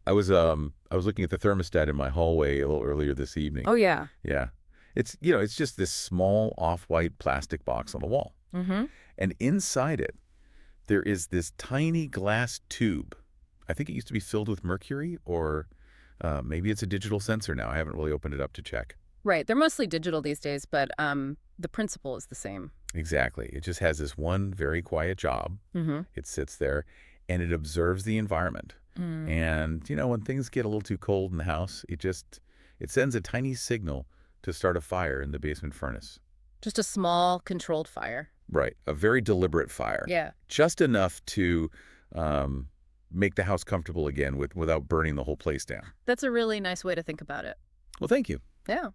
I was looking at the thermostat in my hallway a little earlier this evening. Oh, yeah. Yeah. It's just this small off-white plastic box on the wall. Mm-hmm. And inside it, there is this tiny glass tube. I think it used to be filled with mercury, or maybe it's a digital sensor now. I haven't really opened it up to check. Right. They're mostly digital these days, but the principle is the same. Exactly. It just has this one very quiet job. Mm-hmm. It sits there, and it observes the environment. Mm. And, when things get a little too cold in the house, it sends a tiny signal to start a fire in the basement furnace. Just a small, controlled fire. Right. A very deliberate fire. Yeah. Just enough to make the house comfortable again without burning the whole place down. That's a really nice way to think about it. Well, thank you. Yeah.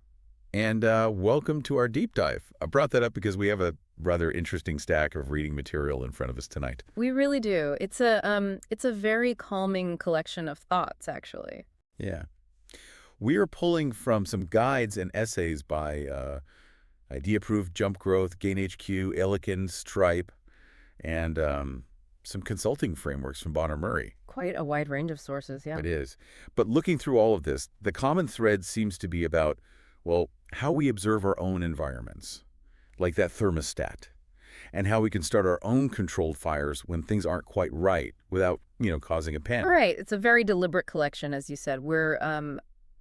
And welcome to our deep dive. I brought that up because we have a rather interesting stack of reading material in front of us tonight. We really do. It's a very calming collection of thoughts, actually. Yeah. We are pulling from some guides and essays by Idea-Proof, Jump Growth, GainHQ, Illiken, Stripe, and some consulting frameworks from Bonner Murray. Quite a wide range of sources, yeah. It is. But looking through all of this, the common thread seems to be about, well, how we observe our own environments, like that thermostat, and how we can start our own controlled fires when things aren't quite right without, causing a panic. Right. It's a very deliberate collection, as you said. We're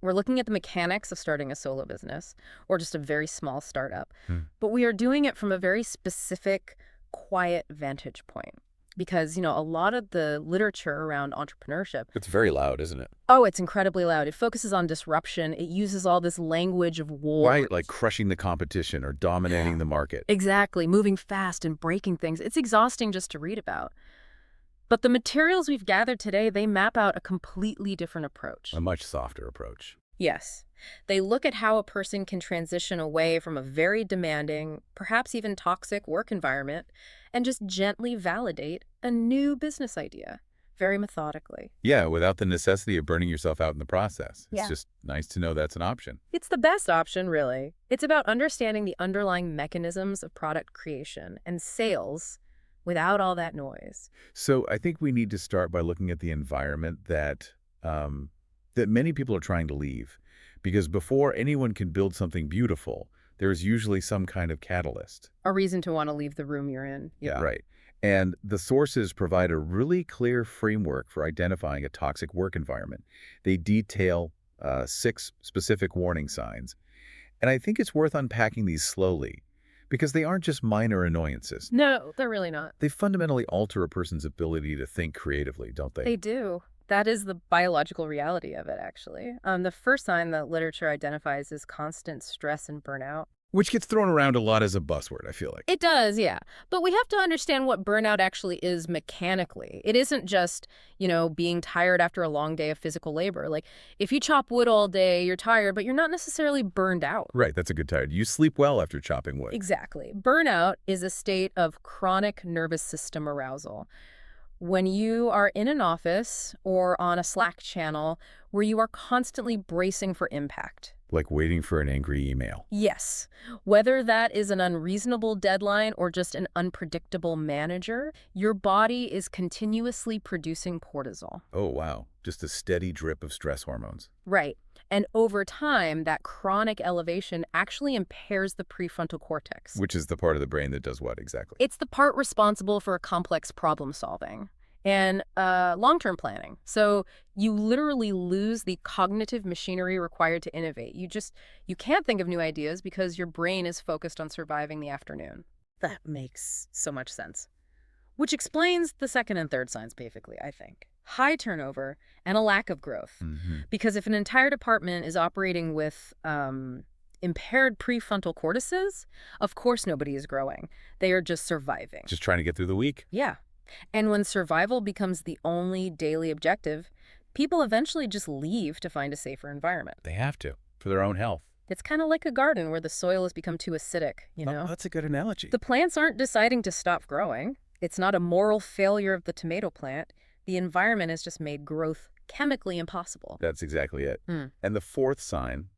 looking at the mechanics of starting a solo business or just a very small startup, but we are doing it from a very specific, quiet vantage point. Because, a lot of the literature around entrepreneurship... It's very loud, isn't it? Oh, it's incredibly loud. It focuses on disruption. It uses all this language of war. Right, like crushing the competition or dominating the market. Exactly, moving fast and breaking things. It's exhausting just to read about. But the materials we've gathered today, they map out a completely different approach. A much softer approach. Yes. They look at how a person can transition away from a very demanding, perhaps even toxic work environment and just gently validate a new business idea, very methodically. Yeah, without the necessity of burning yourself out in the process. Yeah. It's just nice to know that's an option. It's the best option, really. It's about understanding the underlying mechanisms of product creation and sales without all that noise. So I think we need to start by looking at the environment that many people are trying to leave. Because before anyone can build something beautiful, there's usually some kind of catalyst. A reason to want to leave the room you're in. Yeah. Right. And the sources provide a really clear framework for identifying a toxic work environment. They detail 6 specific warning signs. And I think it's worth unpacking these slowly, because they aren't just minor annoyances. No, they're really not. They fundamentally alter a person's ability to think creatively, don't they? They do. That is the biological reality of it, actually. The first sign that literature identifies is constant stress and burnout. Which gets thrown around a lot as a buzzword, I feel like. It does, yeah. But we have to understand what burnout actually is mechanically. It isn't just, being tired after a long day of physical labor. Like, if you chop wood all day, you're tired, but you're not necessarily burned out. Right, that's a good tired. You sleep well after chopping wood. Exactly. Burnout is a state of chronic nervous system arousal. When you are in an office or on a Slack channel where you are constantly bracing for impact. Like waiting for an angry email. Yes. Whether that is an unreasonable deadline or just an unpredictable manager, your body is continuously producing cortisol. Oh, wow. Just a steady drip of stress hormones. Right. And over time, that chronic elevation actually impairs the prefrontal cortex. Which is the part of the brain that does what exactly? It's the part responsible for complex problem solving and long-term planning. So you literally lose the cognitive machinery required to innovate. You can't think of new ideas because your brain is focused on surviving the afternoon. That makes so much sense. Which explains the second and third signs, basically, I think. High turnover and a lack of growth. Mm-hmm. Because if an entire department is operating with impaired prefrontal cortices, of course nobody is growing. They are just surviving. Just trying to get through the week? Yeah. And when survival becomes the only daily objective, people eventually just leave to find a safer environment. They have to, for their own health. It's kind of like a garden where the soil has become too acidic, Oh, that's a good analogy. The plants aren't deciding to stop growing. It's not a moral failure of the tomato plant. The environment has just made growth chemically impossible. That's exactly it. And the fourth sign,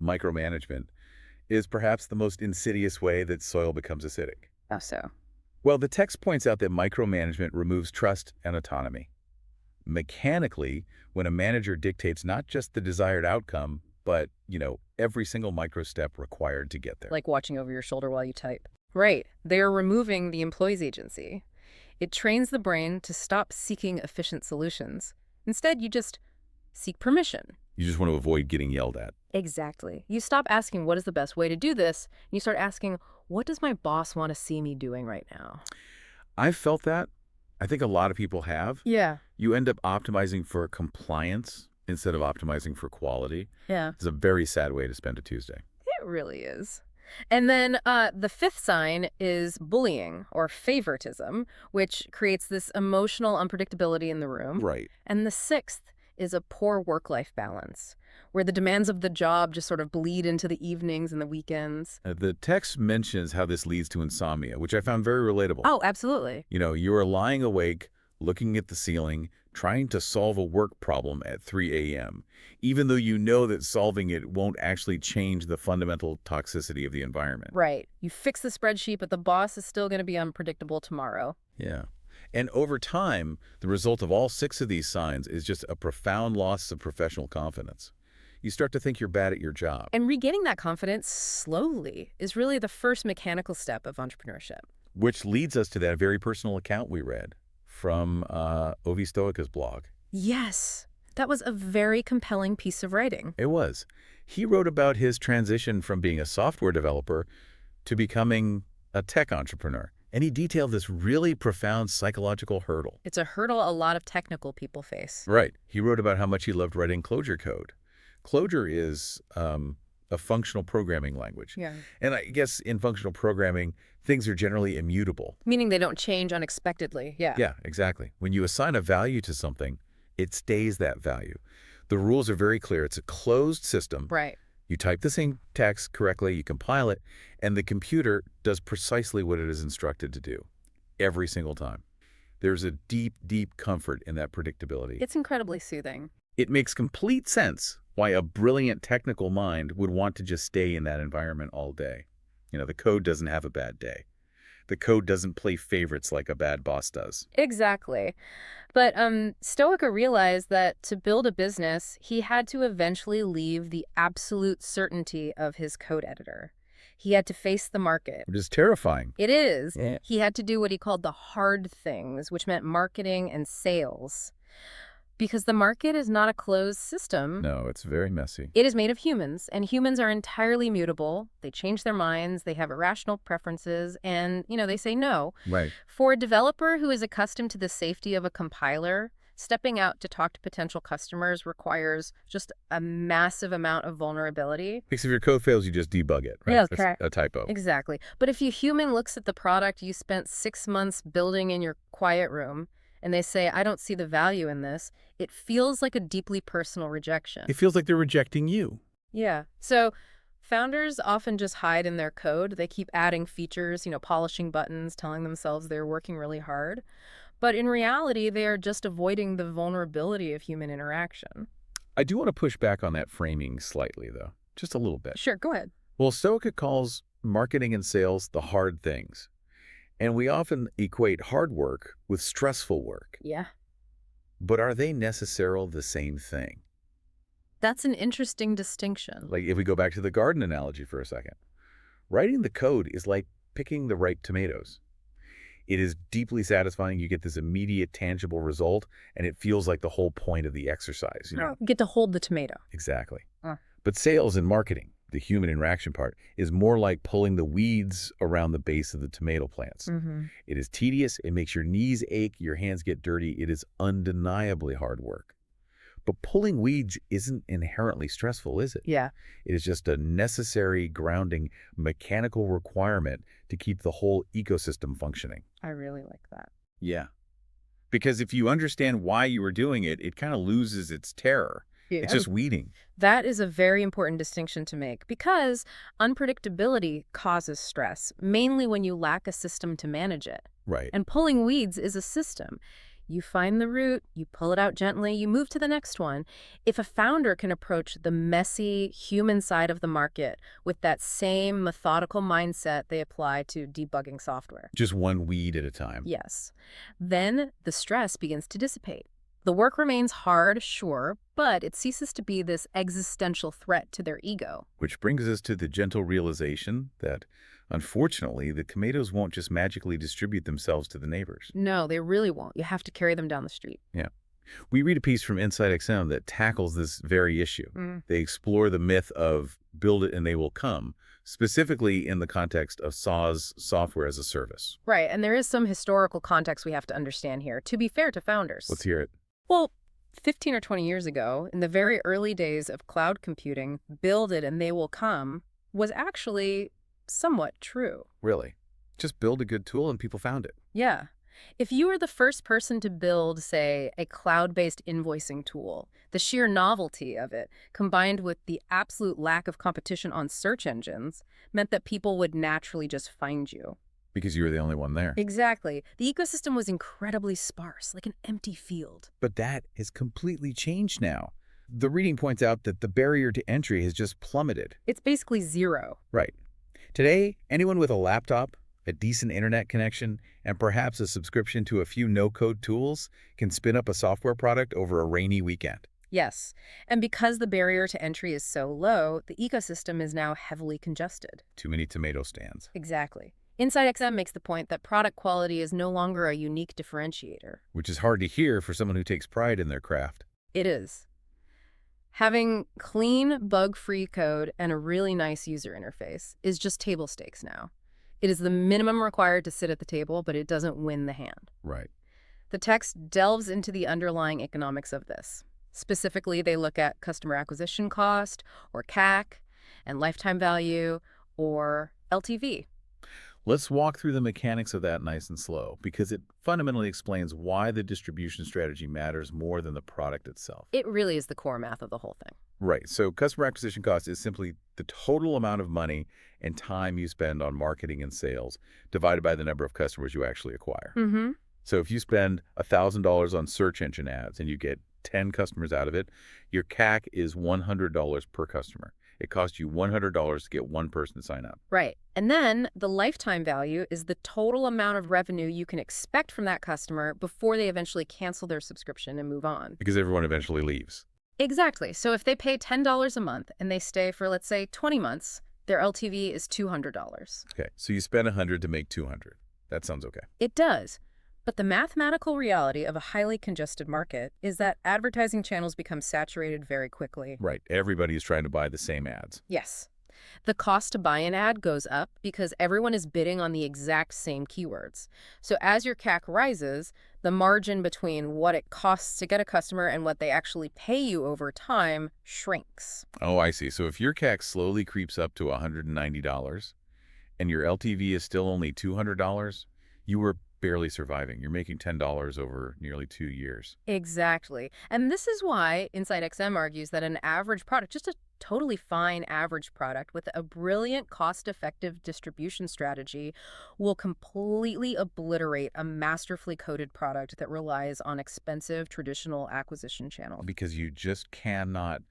micromanagement, is perhaps the most insidious way that soil becomes acidic. How so? Well, the text points out that micromanagement removes trust and autonomy. Mechanically, when a manager dictates not just the desired outcome, but, every single micro step required to get there. Like watching over your shoulder while you type. Right. They are removing the employee's agency. It trains the brain to stop seeking efficient solutions. Instead, you just seek permission. You just want to avoid getting yelled at. Exactly. You stop asking, what is the best way to do this? And you start asking, what does my boss want to see me doing right now? I've felt that. I think a lot of people have. Yeah. You end up optimizing for compliance instead of optimizing for quality. Yeah. It's a very sad way to spend a Tuesday. It really is. And then the fifth sign is bullying or favoritism, which creates this emotional unpredictability in the room. Right. And the sixth is a poor work-life balance, where the demands of the job just sort of bleed into the evenings and the weekends. The text mentions how this leads to insomnia, which I found very relatable. Oh, absolutely. You are lying awake, looking at the ceiling, trying to solve a work problem at 3 a.m., even though you know that solving it won't actually change the fundamental toxicity of the environment. Right. You fix the spreadsheet, but the boss is still going to be unpredictable tomorrow. Yeah. And over time, the result of all 6 of these signs is just a profound loss of professional confidence. You start to think you're bad at your job. And regaining that confidence slowly is really the first mechanical step of entrepreneurship. Which leads us to that very personal account we read from Ovi Stoica's blog. Yes, that was a very compelling piece of writing. It was. He wrote about his transition from being a software developer to becoming a tech entrepreneur. And he detailed this really profound psychological hurdle. It's a hurdle a lot of technical people face. Right. He wrote about how much he loved writing Clojure code. Clojure is a functional programming language. Yeah. And I guess in functional programming, things are generally immutable. Meaning they don't change unexpectedly. Yeah. Yeah, exactly. When you assign a value to something, it stays that value. The rules are very clear. It's a closed system. Right. You type the same text correctly, you compile it, and the computer does precisely what it is instructed to do every single time. There's a deep, deep comfort in that predictability. It's incredibly soothing. It makes complete sense why a brilliant technical mind would want to just stay in that environment all day. The code doesn't have a bad day. The code doesn't play favorites like a bad boss does. Exactly. But Stoica realized that to build a business, he had to eventually leave the absolute certainty of his code editor. He had to face the market. Which is terrifying. It is. Yeah. He had to do what he called the hard things, which meant marketing and sales. Because the market is not a closed system. No, it's very messy. It is made of humans, and humans are entirely mutable. They change their minds, they have irrational preferences, and, they say no. Right. For a developer who is accustomed to the safety of a compiler, stepping out to talk to potential customers requires just a massive amount of vulnerability. Because if your code fails, you just debug it, right? Yeah, That's correct. a typo. Exactly. But if a human looks at the product you spent 6 months building in your quiet room, and they say, I don't see the value in this, it feels like a deeply personal rejection. It feels like they're rejecting you. Yeah. So founders often just hide in their code. They keep adding features, polishing buttons, telling themselves they're working really hard. But in reality, they are just avoiding the vulnerability of human interaction. I do want to push back on that framing slightly, though. Just a little bit. Sure, go ahead. Well, Stoica calls marketing and sales the hard things. And we often equate hard work with stressful work. Yeah. But are they necessarily the same thing? That's an interesting distinction. Like if we go back to the garden analogy for a second, writing the code is like picking the right tomatoes. It is deeply satisfying. You get this immediate, tangible result, and it feels like the whole point of the exercise. You get to hold the tomato. Exactly. But sales and marketing, the human interaction part, is more like pulling the weeds around the base of the tomato plants. It is tedious. It makes your knees ache. Your hands get dirty. It is undeniably hard work. But pulling weeds isn't inherently stressful, is it? Yeah. It is just a necessary, grounding, mechanical requirement to keep the whole ecosystem functioning. I really like that. Yeah. Because if you understand why you were doing it, it kind of loses its terror. Yeah. It's just weeding. That is a very important distinction to make because unpredictability causes stress, mainly when you lack a system to manage it. Right. And pulling weeds is a system. You find the root, you pull it out gently, you move to the next one. If a founder can approach the messy human side of the market with that same methodical mindset they apply to debugging software. Just one weed at a time. Yes. Then the stress begins to dissipate. The work remains hard, sure, but it ceases to be this existential threat to their ego. Which brings us to the gentle realization that, unfortunately, the tomatoes won't just magically distribute themselves to the neighbors. No, they really won't. You have to carry them down the street. Yeah. We read a piece from Inside XM that tackles this very issue. Mm. They explore the myth of build it and they will come, specifically in the context of SaaS, software as a service. Right, and there is some historical context we have to understand here, to be fair to founders. Let's hear it. Well, 15 or 20 years ago, in the very early days of cloud computing, build it and they will come was actually somewhat true. Really? Just build a good tool and people found it. Yeah. If you were the first person to build, say, a cloud-based invoicing tool, the sheer novelty of it, combined with the absolute lack of competition on search engines, meant that people would naturally just find you. Because you were the only one there. Exactly. The ecosystem was incredibly sparse, like an empty field. But that has completely changed now. The reading points out that the barrier to entry has just plummeted. It's basically zero. Right. Today, anyone with a laptop, a decent internet connection, and perhaps a subscription to a few no-code tools can spin up a software product over a rainy weekend. Yes. And because the barrier to entry is so low, the ecosystem is now heavily congested. Too many tomato stands. Exactly. Inside XM makes the point that product quality is no longer a unique differentiator. Which is hard to hear for someone who takes pride in their craft. It is. Having clean, bug-free code and a really nice user interface is just table stakes now. It is the minimum required to sit at the table, but it doesn't win the hand. Right. The text delves into the underlying economics of this. Specifically, they look at customer acquisition cost, or CAC, and lifetime value, or LTV. Let's walk through the mechanics of that nice and slow, because it fundamentally explains why the distribution strategy matters more than the product itself. It really is the core math of the whole thing. Right. So customer acquisition cost is simply the total amount of money and time you spend on marketing and sales divided by the number of customers you actually acquire. Mm-hmm. So if you spend $1,000 on search engine ads and you get 10 customers out of it, your CAC is $100 per customer. It costs you $100 to get one person to sign up. Right. And then the lifetime value is the total amount of revenue you can expect from that customer before they eventually cancel their subscription and move on. Because everyone eventually leaves. Exactly. So if they pay $10 a month and they stay for, let's say, 20 months, their LTV is $200. Okay, so you spend 100 to make 200. That sounds okay. It does. But the mathematical reality of a highly congested market is that advertising channels become saturated very quickly. Right, everybody is trying to buy the same ads. Yes. The cost to buy an ad goes up because everyone is bidding on the exact same keywords. So as your CAC rises, the margin between what it costs to get a customer and what they actually pay you over time shrinks. Oh, I see. So if your CAC slowly creeps up to $190 and your LTV is still only $200, you were barely surviving. You're making $10 over nearly 2 years. Exactly. And this is why Inside XM argues that an average product, just a totally fine average product with a brilliant cost-effective distribution strategy, will completely obliterate a masterfully coded product that relies on expensive traditional acquisition channels. Because you just cannot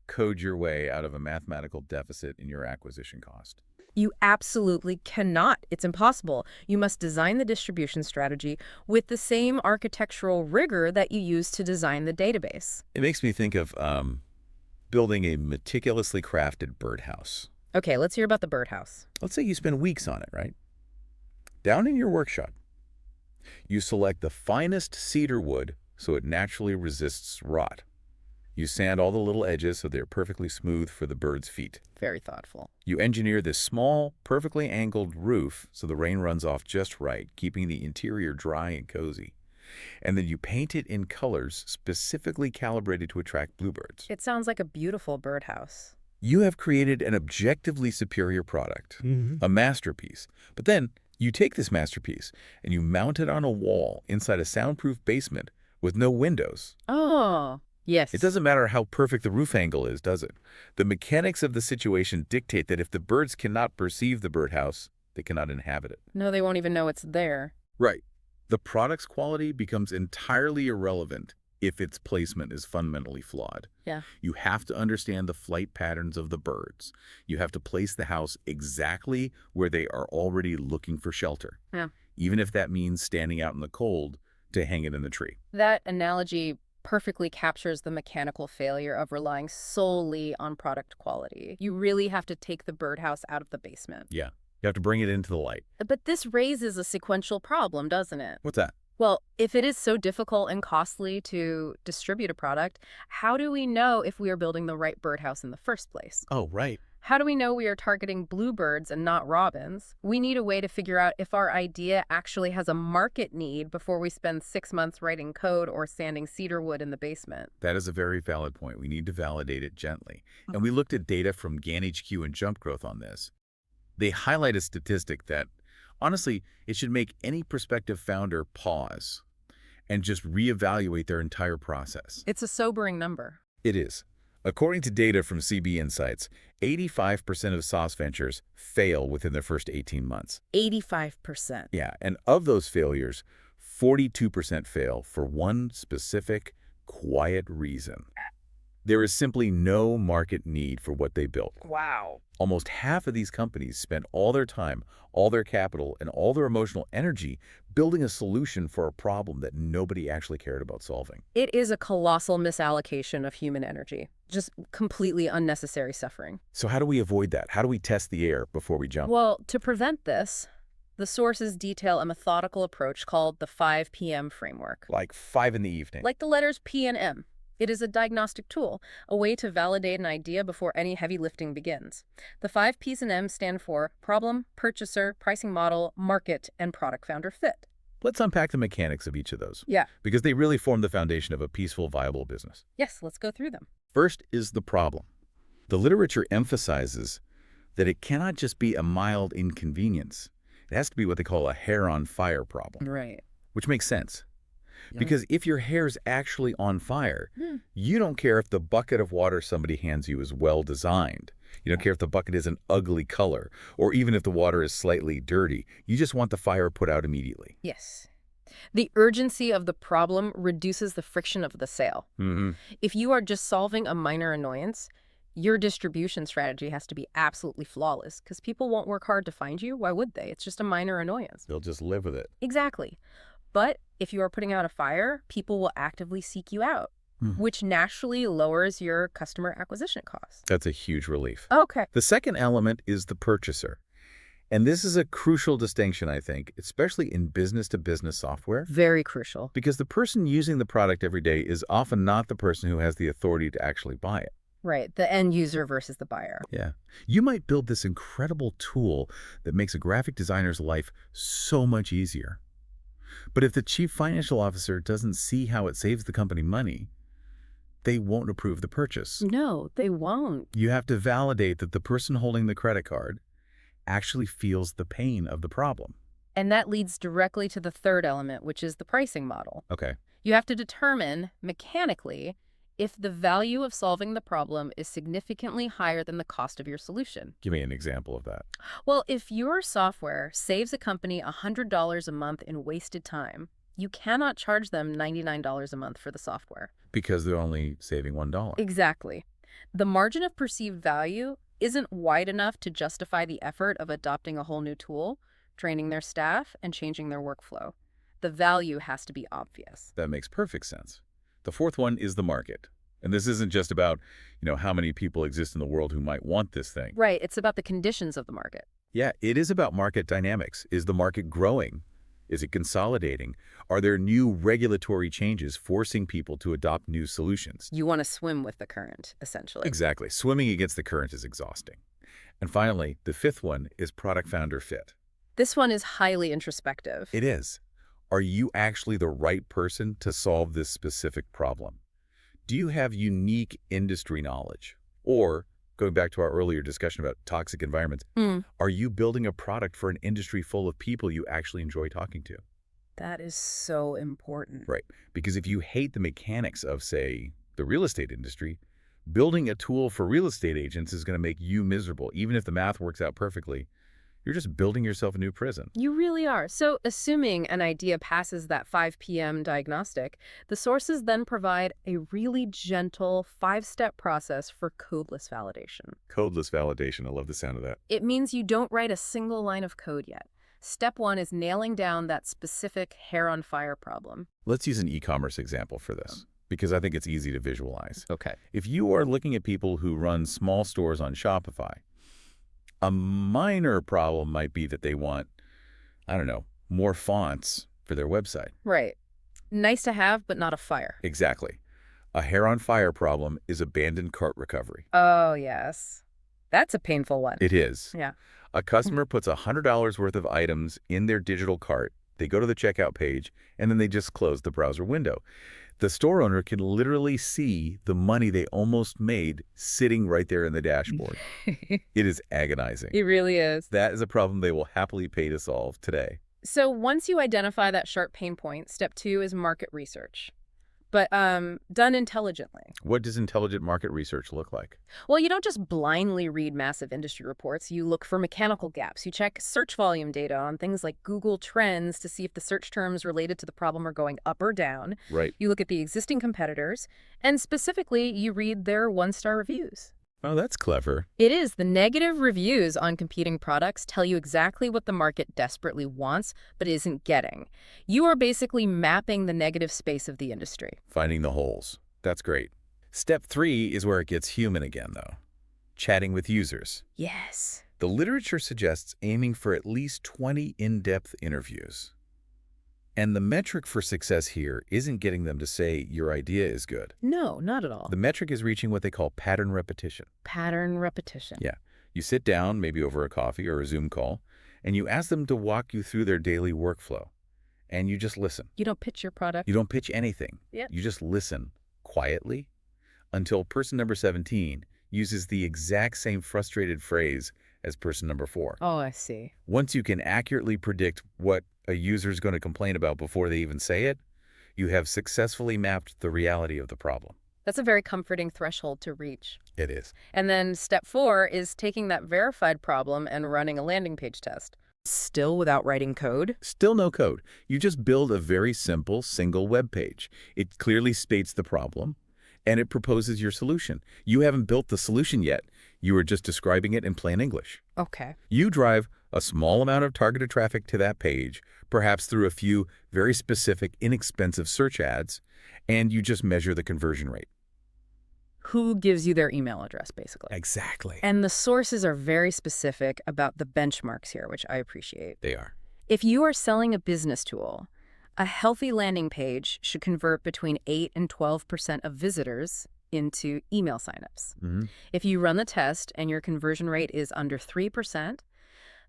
code your way out of a mathematical deficit in your acquisition cost. You absolutely cannot. It's impossible. You must design the distribution strategy with the same architectural rigor that you use to design the database. It makes me think of building a meticulously crafted birdhouse. Okay, let's hear about the birdhouse. Let's say you spend weeks on it, right? Down in your workshop, you select the finest cedar wood so it naturally resists rot. You sand all the little edges so they're perfectly smooth for the bird's feet. Very thoughtful. You engineer this small, perfectly angled roof so the rain runs off just right, keeping the interior dry and cozy. And then you paint it in colors specifically calibrated to attract bluebirds. It sounds like a beautiful birdhouse. You have created an objectively superior product, a masterpiece. But then you take this masterpiece and you mount it on a wall inside a soundproof basement with no windows. Oh, yes. It doesn't matter how perfect the roof angle is, does it? The mechanics of the situation dictate that if the birds cannot perceive the birdhouse, they cannot inhabit it. No, they won't even know it's there. Right. The product's quality becomes entirely irrelevant if its placement is fundamentally flawed. Yeah. You have to understand the flight patterns of the birds. You have to place the house exactly where they are already looking for shelter. Yeah. Even if that means standing out in the cold to hang it in the tree. That analogy perfectly captures the mechanical failure of relying solely on product quality. You really have to take the birdhouse out of the basement. Yeah. You have to bring it into the light. But this raises a sequential problem, doesn't it? What's that? Well, if it is so difficult and costly to distribute a product, how do we know if we are building the right birdhouse in the first place? Oh, right. How do we know we are targeting bluebirds and not robins? We need a way to figure out if our idea actually has a market need before we spend 6 months writing code or sanding cedar wood in the basement. That is a very valid point. We need to validate it gently. And we looked at data from GAN-HQ and Jump Growth on this. They highlight a statistic that, honestly, it should make any prospective founder pause and just reevaluate their entire process. It's a sobering number. It is. According to data from CB Insights, 85% of SaaS ventures fail within their first 18 months. 85%. Yeah, and of those failures, 42% fail for one specific, quiet reason. There is simply no market need for what they built. Wow. Almost half of these companies spent all their time, all their capital, and all their emotional energy building a solution for a problem that nobody actually cared about solving. It is a colossal misallocation of human energy. Just completely unnecessary suffering. So how do we avoid that? How do we test the air before we jump? Well, to prevent this, the sources detail a methodical approach called the 5 p.m. framework. Like 5 in the evening. Like the letters P and M. It is a diagnostic tool, a way to validate an idea before any heavy lifting begins. The 5 P's and M stand for problem, purchaser, pricing model, market, and product founder fit. Let's unpack the mechanics of each of those. Yeah. Because they really form the foundation of a peaceful, viable business. Yes, let's go through them. First is the problem. The literature emphasizes that it cannot just be a mild inconvenience. It has to be what they call a hair on fire problem, Right. which makes sense. Yeah. Because if your hair's actually on fire, you don't care if the bucket of water somebody hands you is well designed. You don't care if the bucket is an ugly color, or even if the water is slightly dirty. You just want the fire put out immediately. Yes. The urgency of the problem reduces the friction of the sale. If you are just solving a minor annoyance, your distribution strategy has to be absolutely flawless because people won't work hard to find you. Why would they? It's just a minor annoyance. They'll just live with it. Exactly. But if you are putting out a fire, people will actively seek you out, which naturally lowers your customer acquisition costs. That's a huge relief. Okay. The second element is the purchaser. And this is a crucial distinction, I think, especially in business-to-business software. Very crucial. Because the person using the product every day is often not the person who has the authority to actually buy it. Right. The end user versus the buyer. Yeah. You might build this incredible tool that makes a graphic designer's life so much easier. But if the chief financial officer doesn't see how it saves the company money, they won't approve the purchase. No, they won't. You have to validate that the person holding the credit card actually feels the pain of the problem. And that leads directly to the third element, which is the pricing model. Okay. You have to determine mechanically if the value of solving the problem is significantly higher than the cost of your solution. Give me an example of that. Well, if your software saves a company $100 a month in wasted time, you cannot charge them $99 a month for the software. Because they're only saving $1. Exactly. The margin of perceived value isn't wide enough to justify the effort of adopting a whole new tool, training their staff, and changing their workflow. The value has to be obvious. That makes perfect sense. The fourth one is the market. And this isn't just about, how many people exist in the world who might want this thing. Right. It's about the conditions of the market. Yeah, it is about market dynamics. Is the market growing? Is it consolidating? Are there new regulatory changes forcing people to adopt new solutions? You want to swim with the current, essentially. Exactly. Swimming against the current is exhausting. And finally, the fifth one is product founder fit. This one is highly introspective. It is. Are you actually the right person to solve this specific problem? Do you have unique industry knowledge? Or, going back to our earlier discussion about toxic environments, are you building a product for an industry full of people you actually enjoy talking to? That is so important. Right. Because if you hate the mechanics of, say, the real estate industry, building a tool for real estate agents is going to make you miserable. Even if the math works out perfectly, you're just building yourself a new prison. You really are. So assuming an idea passes that 5 p.m. diagnostic, the sources then provide a really gentle 5-step process for codeless validation. Codeless validation. I love the sound of that. It means you don't write a single line of code yet. Step 1 is nailing down that specific hair on fire problem. Let's use an e-commerce example for this. because I think it's easy to visualize. Okay. If you are looking at people who run small stores on Shopify, a minor problem might be that they want, I don't know, more fonts for their website. Right. Nice to have, but not a fire. Exactly. A hair-on-fire problem is abandoned cart recovery. Oh, yes. That's a painful one. It is. Yeah. A customer puts $100 worth of items in their digital cart, they go to the checkout page, and then they just close the browser window. The store owner can literally see the money they almost made sitting right there in the dashboard. It is agonizing. It really is. That is a problem they will happily pay to solve today. So once you identify that sharp pain point, step 2 is market research, but done intelligently. What does intelligent market research look like? Well, you don't just blindly read massive industry reports. You look for mechanical gaps. You check search volume data on things like Google Trends to see if the search terms related to the problem are going up or down. Right. You look at the existing competitors, and specifically, you read their one-star reviews. Oh, that's clever. It is. The negative reviews on competing products tell you exactly what the market desperately wants but isn't getting. You are basically mapping the negative space of the industry. Finding the holes. That's great. Step 3 is where it gets human again, though. Chatting with users. Yes. The literature suggests aiming for at least 20 in-depth interviews. And the metric for success here isn't getting them to say your idea is good. No, not at all. The metric is reaching what they call pattern repetition. Pattern repetition. Yeah. You sit down, maybe over a coffee or a Zoom call, and you ask them to walk you through their daily workflow. And you just listen. You don't pitch your product. You don't pitch anything. Yeah. You just listen quietly until person number 17 uses the exact same frustrated phrase as person number 4. Oh, I see. Once you can accurately predict what a user is going to complain about before they even say it, you have successfully mapped the reality of the problem. That's a very comforting threshold to reach. It is. And then step 4 is taking that verified problem and running a landing page test. Still without writing code? Still no code. You just build a very simple single web page. It clearly states the problem, and it proposes your solution. You haven't built the solution yet. You are just describing it in plain English. Okay. You drive a small amount of targeted traffic to that page, perhaps through a few very specific, inexpensive search ads, and you just measure the conversion rate. Who gives you their email address, basically? Exactly. And the sources are very specific about the benchmarks here, which I appreciate. They are. If you are selling a business tool, a healthy landing page should convert between 8 and 12% of visitors into email signups. If you run the test and your conversion rate is under 3%,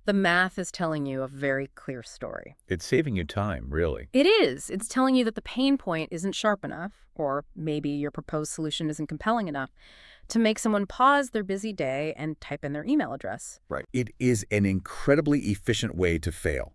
the math is telling you a very clear story. It's saving you time, really. It is. It's telling you that the pain point isn't sharp enough, or maybe your proposed solution isn't compelling enough to make someone pause their busy day and type in their email address. Right. It is an incredibly efficient way to fail.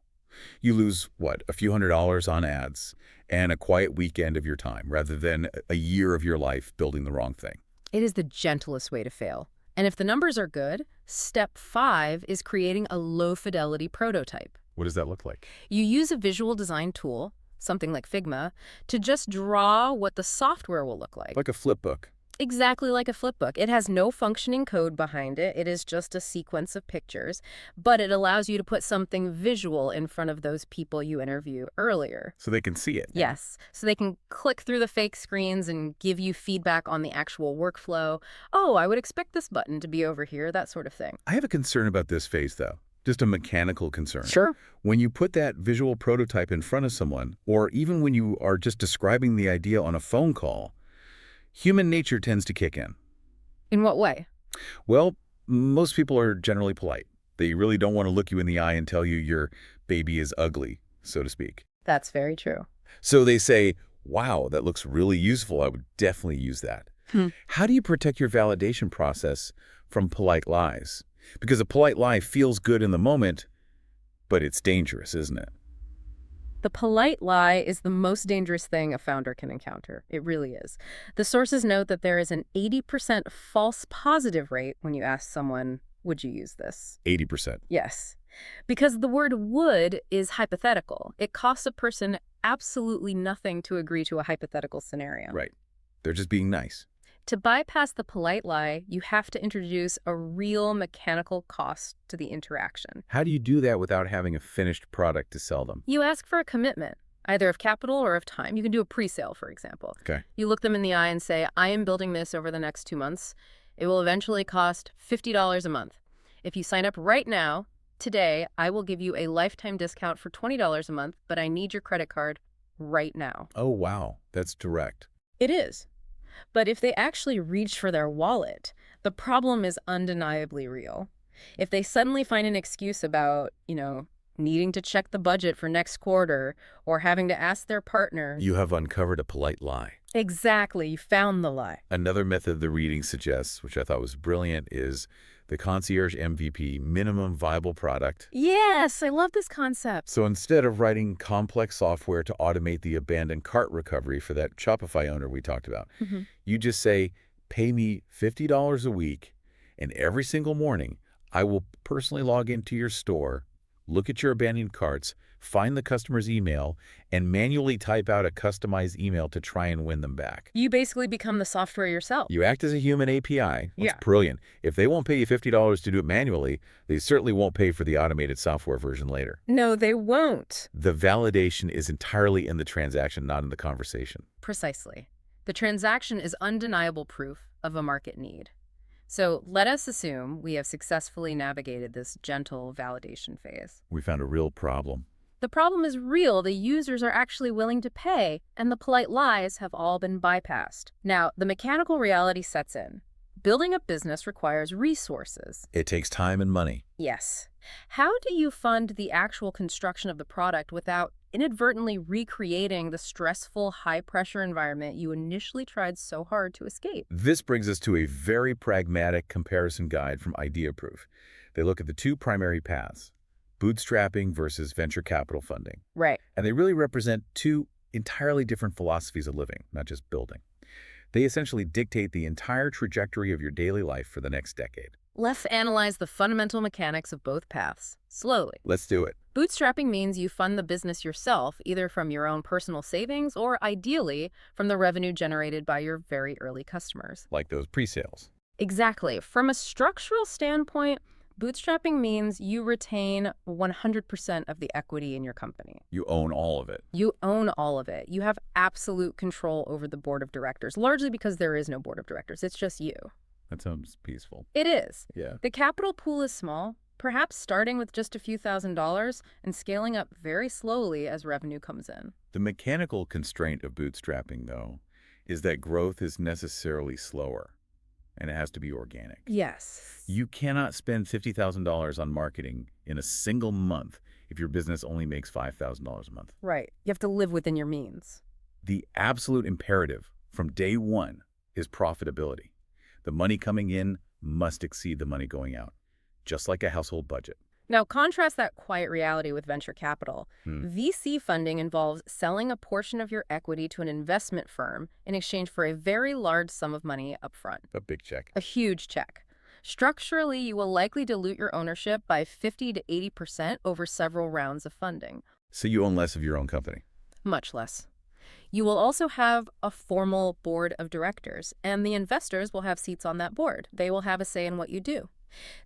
You lose, what, a few $100s on ads and a quiet weekend of your time rather than a year of your life building the wrong thing. It is the gentlest way to fail. And if the numbers are good, step 5 is creating a low-fidelity prototype. What does that look like? You use a visual design tool, something like Figma, to just draw what the software will look like. Like a flip book. Exactly like a flipbook. It has no functioning code behind it. It is just a sequence of pictures, but it allows you to put something visual in front of those people you interviewed earlier. So they can see it. Yes. So they can click through the fake screens and give you feedback on the actual workflow. Oh, I would expect this button to be over here, that sort of thing. I have a concern about this phase, though. Just a mechanical concern. Sure. When you put that visual prototype in front of someone, or even when you are just describing the idea on a phone call, human nature tends to kick in. In what way? Well, most people are generally polite. They really don't want to look you in the eye and tell you your baby is ugly, so to speak. That's very true. So they say, wow, that looks really useful. I would definitely use that. How do you protect your validation process from polite lies? Because a polite lie feels good in the moment, but it's dangerous, isn't it? The polite lie is the most dangerous thing a founder can encounter. It really is. The sources note that there is an 80% false positive rate when you ask someone, would you use this? 80%. Yes. Because the word would is hypothetical. It costs a person absolutely nothing to agree to a hypothetical scenario. Right. They're just being nice. To bypass the polite lie, you have to introduce a real mechanical cost to the interaction. How do you do that without having a finished product to sell them? You ask for a commitment. either of capital or of time. You can do a pre-sale, for example. Okay. You look them in the eye and say, I am building this over the next 2 months. It will eventually cost $50 a month. If you sign up right now, today, I will give you a lifetime discount for $20 a month, but I need your credit card right now. Oh, wow. That's direct. It is. But if they actually reach for their wallet, the problem is undeniably real. If they suddenly find an excuse about, needing to check the budget for next quarter or having to ask their partner. You have uncovered a polite lie. Exactly, you found the lie. Another method the reading suggests, which I thought was brilliant, is the concierge MVP, minimum viable product. Yes, I love this concept. So instead of writing complex software to automate the abandoned cart recovery for that Shopify owner we talked about, you just say, pay me $50 a week, and every single morning I will personally log into your store, look at your abandoned carts, find the customer's email, and manually type out a customized email to try and win them back. You basically become the software yourself. You act as a human API. That's Yeah. brilliant. If they won't pay you $50 to do it manually, they certainly won't pay for the automated software version later. No, they won't. The validation is entirely in the transaction, not in the conversation. Precisely. The transaction is undeniable proof of a market need. So let us assume we have successfully navigated this gentle validation phase. We found a real problem. The problem is real. The users are actually willing to pay, and the polite lies have all been bypassed. Now, the mechanical reality sets in. Building a business requires resources. It takes time and money. Yes. How do you fund the actual construction of the product without inadvertently recreating the stressful, high-pressure environment you initially tried so hard to escape? This brings us to a very pragmatic comparison guide from IdeaProof. They look at the two primary paths, bootstrapping versus venture capital funding. Right. And they really represent two entirely different philosophies of living, not just building. They essentially dictate the entire trajectory of your daily life for the next decade. Let's analyze the fundamental mechanics of both paths, slowly. Let's do it. Bootstrapping means you fund the business yourself, either from your own personal savings or, ideally, from the revenue generated by your very early customers. Like those pre-sales. Exactly. From a structural standpoint, bootstrapping means you retain 100% of the equity in your company. You own all of it. You own all of it. You have absolute control over the board of directors, largely because there is no board of directors. It's just you. That sounds peaceful. It is. Yeah. The capital pool is small, perhaps starting with just a few $1,000s and scaling up very slowly as revenue comes in. The mechanical constraint of bootstrapping, though, is that growth is necessarily slower, and it has to be organic. Yes. You cannot spend $50,000 on marketing in a single month if your business only makes $5,000 a month. Right. You have to live within your means. The absolute imperative from day one is profitability. The money coming in must exceed the money going out, just like a household budget. Now, contrast that quiet reality with venture capital. VC funding involves selling a portion of your equity to an investment firm in exchange for a very large sum of money up front. A big check. A huge check. Structurally, you will likely dilute your ownership by 50 to 80% over several rounds of funding. So you own less of your own company. Much less. You will also have a formal board of directors, and the investors will have seats on that board. They will have a say in what you do.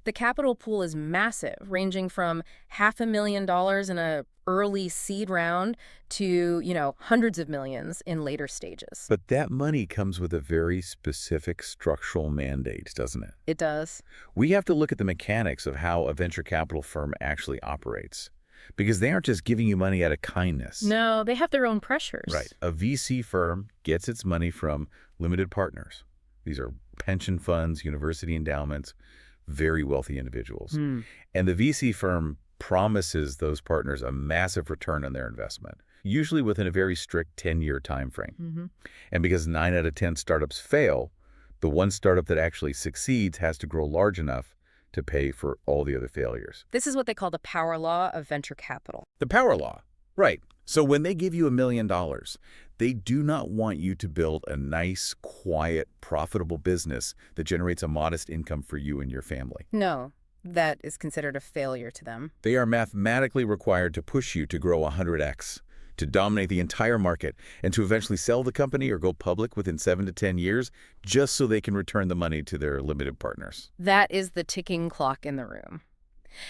The capital pool is massive, ranging from $500,000 in an early seed round to, hundreds of millions in later stages. But that money comes with a very specific structural mandate, doesn't it? It does. We have to look at the mechanics of how a venture capital firm actually operates, because they aren't just giving you money out of kindness. No, they have their own pressures. Right. A VC firm gets its money from limited partners. These are pension funds, university endowments, very wealthy individuals. And the VC firm promises those partners a massive return on their investment, usually within a very strict 10-year time frame. And because 9 out of 10 startups fail, the one startup that actually succeeds has to grow large enough to pay for all the other failures. This is what they call the power law of venture capital. The power law. Right. So when they give you $1 million, they do not want you to build a nice, quiet, profitable business that generates a modest income for you and your family. No, that is considered a failure to them. They are mathematically required to push you to grow 100x, to dominate the entire market, and to eventually sell the company or go public within 7 to 10 years, just so they can return the money to their limited partners. That is the ticking clock in the room.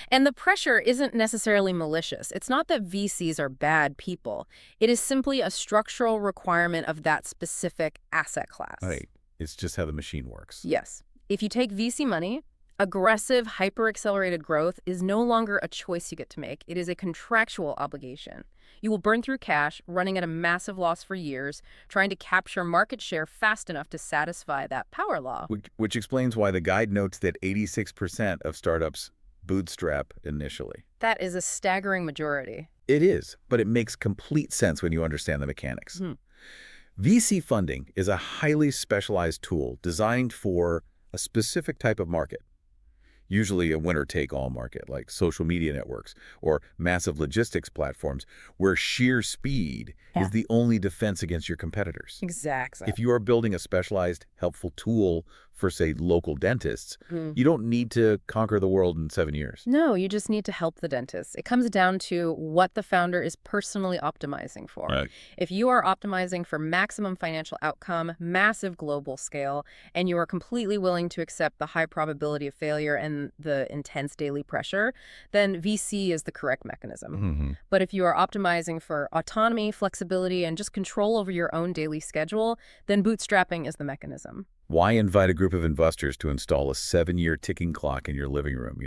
And the pressure isn't necessarily malicious. It's not that VCs are bad people. It is simply a structural requirement of that specific asset class. Right. It's just how the machine works. Yes. If you take VC money, aggressive, hyper-accelerated growth is no longer a choice you get to make. It is a contractual obligation. You will burn through cash, running at a massive loss for years, trying to capture market share fast enough to satisfy that power law. Which explains why the guide notes that 86% of startups bootstrap initially. That is a staggering majority. It is, but it makes complete sense when you understand the mechanics. Hmm. VC funding is a highly specialized tool designed for a specific type of market, usually a winner-take-all market like social media networks or massive logistics platforms where sheer speed is the only defense against your competitors. Exactly. If you are building a specialized, helpful tool for, say, local dentists, Hmm. you don't need to conquer the world in 7 years. No, you just need to help the dentist. It comes down to what the founder is personally optimizing for. Right. If you are optimizing for maximum financial outcome, massive global scale, and you are completely willing to accept the high probability of failure and the intense daily pressure, then VC is the correct mechanism. But if you are optimizing for autonomy, flexibility, and just control over your own daily schedule, then bootstrapping is the mechanism. Why invite a group of investors to install a 7-year ticking clock in your living room,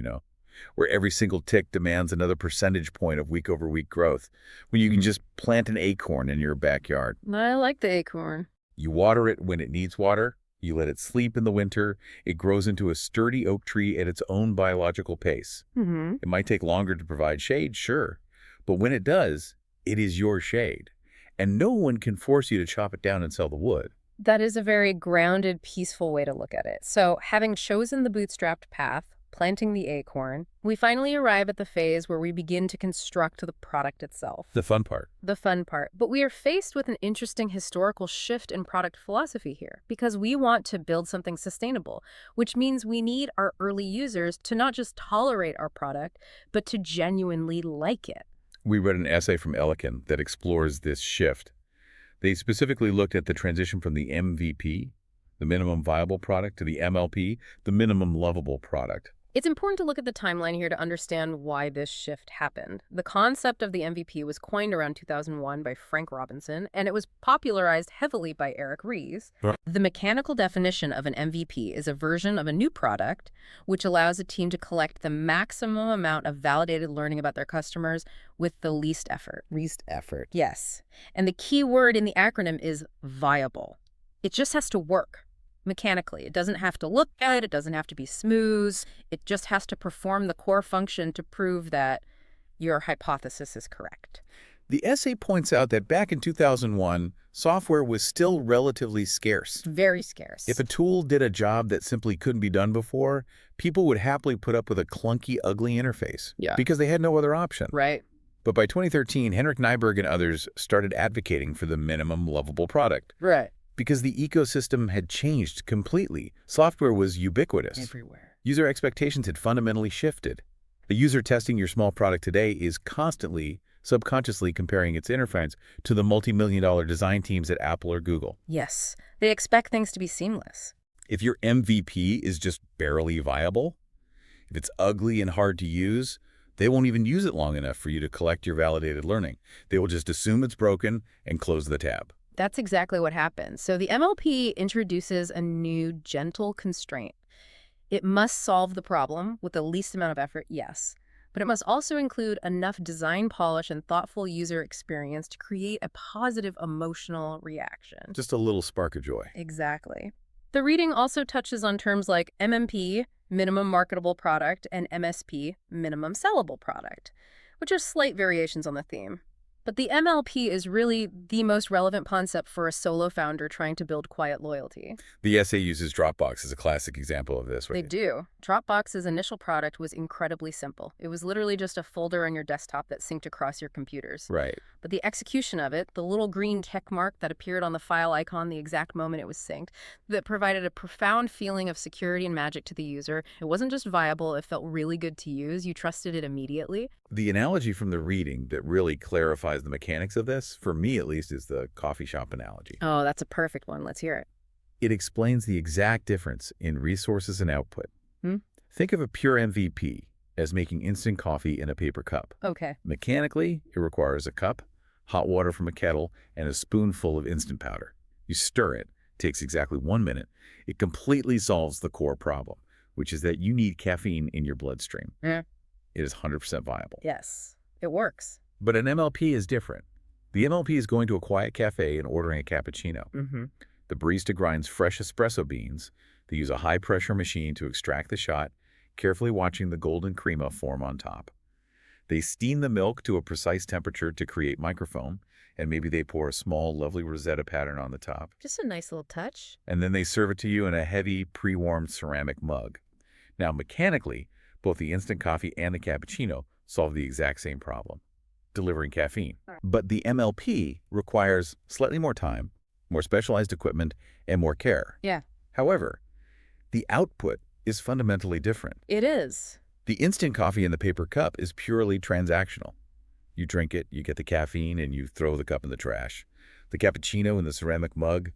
where every single tick demands another percentage point of week-over-week growth, when you can just plant an acorn in your backyard? I like the acorn. You water it when it needs water, you let it sleep in the winter, it grows into a sturdy oak tree at its own biological pace. It might take longer to provide shade, sure, but when it does, it is your shade, and no one can force you to chop it down and sell the wood. That is a very grounded, peaceful way to look at it. So, having chosen the bootstrapped path, planting the acorn, we finally arrive at the phase where we begin to construct the product itself. The fun part. The fun part. But we are faced with an interesting historical shift in product philosophy here, because we want to build something sustainable, which means we need our early users to not just tolerate our product, but to genuinely like it. We read an essay from Ellikin that explores this shift. They specifically looked at the transition from the MVP, the minimum viable product, to the MLP, the minimum lovable product. It's important to look at the timeline here to understand why this shift happened. The concept of the MVP was coined around 2001 by Frank Robinson, and it was popularized heavily by Eric Ries. Right. The mechanical definition of an MVP is a version of a new product which allows a team to collect the maximum amount of validated learning about their customers with the least effort. Least effort. Yes. And the key word in the acronym is viable. It just has to work. Mechanically. It doesn't have to look good, it doesn't have to be smooth, it just has to perform the core function to prove that your hypothesis is correct. The essay points out that back in 2001, software was still relatively scarce. Very scarce. If a tool did a job that simply couldn't be done before, people would happily put up with a clunky, ugly interface. Yeah. Because they had no other option. Right. But by 2013, Henrik Nyberg and others started advocating for the minimum lovable product. Right. Because the ecosystem had changed completely. Software was ubiquitous. Everywhere. User expectations had fundamentally shifted. The user testing your small product today is constantly, subconsciously comparing its interface to the multi-million-dollar design teams at Apple or Google. Yes. They expect things to be seamless. If your MVP is just barely viable, if it's ugly and hard to use, they won't even use it long enough for you to collect your validated learning. They will just assume it's broken and close the tab. That's exactly what happens. So the MLP introduces a new gentle constraint. It must solve the problem with the least amount of effort, yes, but it must also include enough design polish and thoughtful user experience to create a positive emotional reaction. Just a little spark of joy. Exactly. The reading also touches on terms like MMP, minimum marketable product, and MSP, minimum sellable product, which are slight variations on the theme. But the MLP is really the most relevant concept for a solo founder trying to build quiet loyalty. The essay uses Dropbox as a classic example of this, right? They do. Dropbox's initial product was incredibly simple. It was literally just a folder on your desktop that synced across your computers. Right. But the execution of it, the little green check mark that appeared on the file icon the exact moment it was synced, that provided a profound feeling of security and magic to the user. It wasn't just viable, it felt really good to use. You trusted it immediately. The analogy from the reading that really clarifies the mechanics of this, for me at least, is the coffee shop analogy. Oh, that's a perfect one. Let's hear it. It explains the exact difference in resources and output. Think of a pure MVP, as making instant coffee in a paper cup. Okay. Mechanically, it requires a cup, hot water from a kettle, and a spoonful of instant powder. You stir it. Takes exactly 1 minute. It completely solves the core problem, which is that you need caffeine in your bloodstream. Yeah. It is 100% viable. Yes, it works. But an MLP is different. The MLP is going to a quiet cafe and ordering a cappuccino. Mm-hmm. The barista grinds fresh espresso beans. They use a high-pressure machine to extract the shot, carefully watching the golden crema form on top. They steam the milk to a precise temperature to create microfoam, and maybe they pour a small, lovely Rosetta pattern on the top. Just a nice little touch. And then they serve it to you in a heavy, pre-warmed ceramic mug. Now, mechanically, both the instant coffee and the cappuccino solve the exact same problem, delivering caffeine. But the MLP requires slightly more time, more specialized equipment, and more care. Yeah. However, the output is fundamentally different. It is. The instant coffee in the paper cup is purely transactional. You drink it, you get the caffeine, and you throw the cup in the trash. The cappuccino in the ceramic mug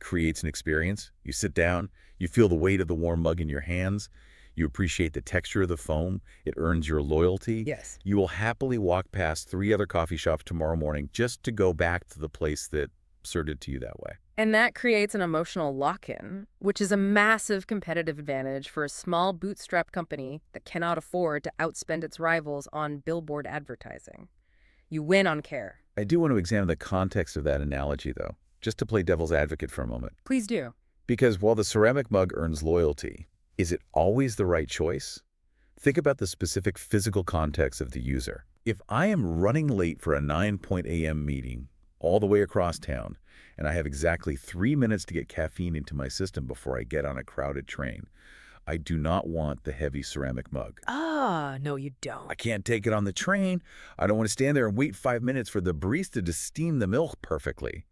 creates an experience. You sit down, you feel the weight of the warm mug in your hands, you appreciate the texture of the foam, it earns your loyalty. Yes. You will happily walk past 3 other coffee shops tomorrow morning just to go back to the place that served it to you that way. And that creates an emotional lock-in, which is a massive competitive advantage for a small bootstrap company that cannot afford to outspend its rivals on billboard advertising. You win on care. I do want to examine the context of that analogy, though, just to play devil's advocate for a moment. Please do. Because while the ceramic mug earns loyalty, is it always the right choice? Think about the specific physical context of the user. If I am running late for a 9 a.m. meeting all the way across town, and I have exactly 3 minutes to get caffeine into my system before I get on a crowded train, I do not want the heavy ceramic mug. No, you don't. I can't take it on the train. I don't want to stand there and wait 5 minutes for the barista to steam the milk perfectly.